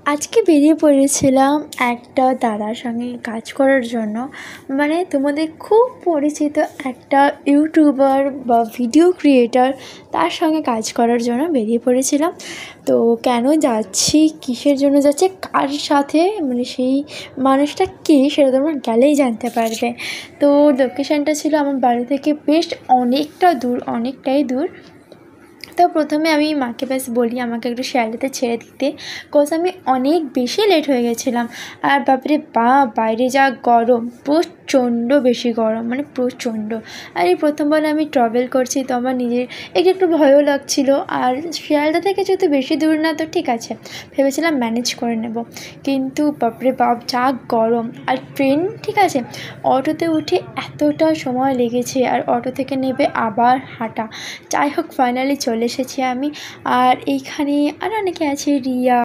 আজকে বেরিয়ে পড়েছিলাম একটা দাদার সঙ্গে কাজ করার জন্য। মানে তোমাদের খুব পরিচিত একটা ইউটিউবার বা ভিডিও ক্রিয়েটর, তার সঙ্গে কাজ করার জন্য বেরিয়ে পড়েছিলাম। তো কেন যাচ্ছি, কিসের জন্য যাচ্ছি, কার সাথে, মানে সেই মানুষটা কে, সেটা তোমরা গেলেই জানতে পারবে। তো লোকেশানটা ছিল আমার বাড়ি থেকে বেশ অনেকটাই দূর। তো প্রথমে আমি মাকে ব্যাস বলি আমাকে একটু শিয়ালদাতে ছেড়ে দিতে, কজ আমি অনেক বেশি লেট হয়ে গেছিলাম। আর বাপরে বাপ, বাইরে যা গরম, প্রচণ্ড বেশি গরম, মানে প্রচণ্ড। আর এই প্রথমবার আমি ট্রাভেল করছি, তো আমার নিজের একটু ভয়ও লাগছিলো। আর শিয়ালদা থেকে যেহেতু বেশি দূর না, তো ঠিক আছে, ভেবেছিলাম ম্যানেজ করে নেব। কিন্তু বাপরে বাপ যা গরম। আর ট্রেন ঠিক আছে, অটোতে উঠে এতটা সময় লেগেছে, আর অটো থেকে নেবে আবার হাঁটা। যাই হোক, ফাইনালি চলে এসেছি আমি। আর এইখানে আর অনেকে আছে, রিয়া,